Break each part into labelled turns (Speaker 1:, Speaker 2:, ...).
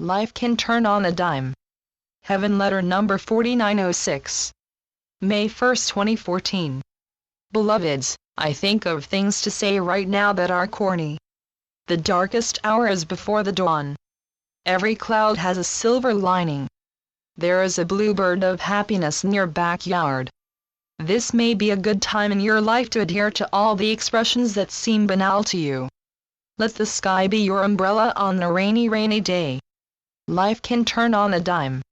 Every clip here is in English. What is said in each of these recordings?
Speaker 1: Life can turn on a dime. Heaven Letter number 4906. May 1, 2014. Beloveds, I think of things to say right now that are corny. The darkest hour is before the dawn. Every cloud has a silver lining. There is a bluebird of happiness in your backyard. This may be a good time in your life to adhere to all the expressions that seem banal to you. Let the sky be your umbrella on a rainy day. Life can turn on a dime.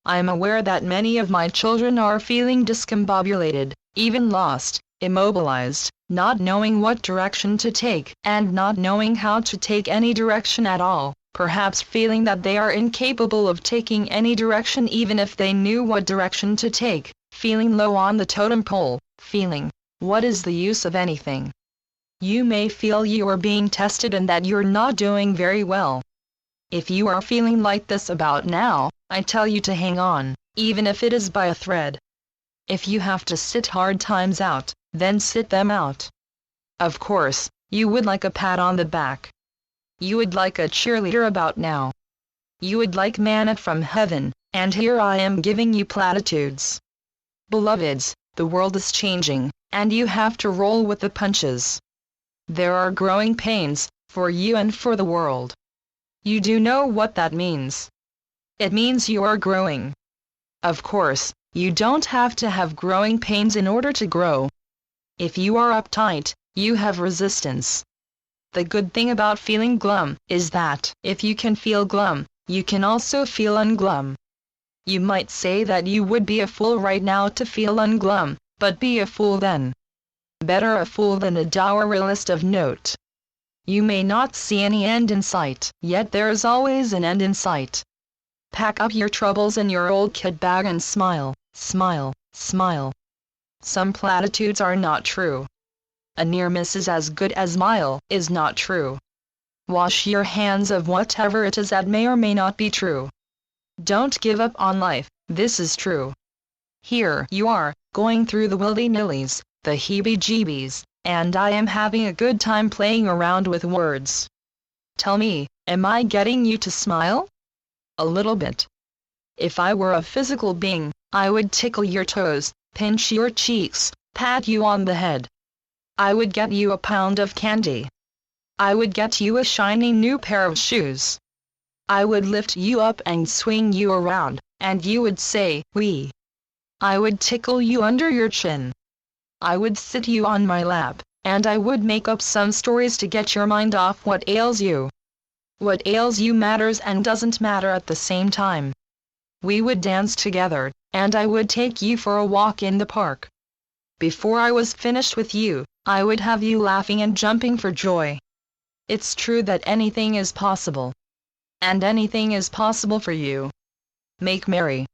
Speaker 1: I am aware that many of my children are feeling discombobulated, even lost, immobilized, not knowing what direction to take, and not knowing how to take any direction at all, perhaps feeling that they are incapable of taking any direction even if they knew what direction to take, feeling low on the totem pole, feeling, what is the use of anything? You may feel you are being tested and that you're not doing very well. If you are feeling like this about now, I tell you to hang on, even if it is by a thread. If you have to sit hard times out, then sit them out. Of course, you would like a pat on the back. You would like a cheerleader about now. You would like manna from heaven, and here I am giving you platitudes. Beloveds, the world is changing, and you have to roll with the punches. There are growing pains, for you and for the world. You do know what that means. It means you are growing. Of course, you don't have to have growing pains in order to grow. If you are uptight, you have resistance. The good thing about feeling glum is that if you can feel glum, you can also feel unglum. You might say that you would be a fool right now to feel unglum, but be a fool then. Better a fool than a dour realist of note. You may not see any end in sight, yet there is always an end in sight. Pack up your troubles in your old kit bag and smile, smile, smile. Some platitudes are not true. A near miss is as good as mile is not true. Wash your hands of whatever it is that may or may not be true. Don't give up on life, this is true. Here you are, going through the willy-nillys, the heebie-jeebies, and I am having a good time playing around with words. Tell me, am I getting you to smile? A little bit. If I were a physical being, I would tickle your toes, pinch your cheeks, pat you on the head. I would get you a pound of candy. I would get you a shiny new pair of shoes. I would lift you up and swing you around, and you would say, "Wee." I would tickle you under your chin. I would sit you on my lap, and I would make up some stories to get your mind off what ails you. What ails you matters and doesn't matter at the same time. We would dance together, and I would take you for a walk in the park. Before I was finished with you, I would have you laughing and jumping for joy. It's true that anything is possible. And anything is possible for you. Make merry.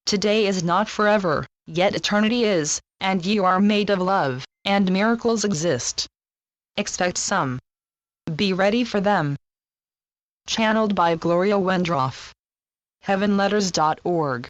Speaker 1: Today is not forever, yet eternity is, and you are made of love, and miracles exist. Expect some. Be ready for them. Channeled by Gloria Wendroff. heavenletters.org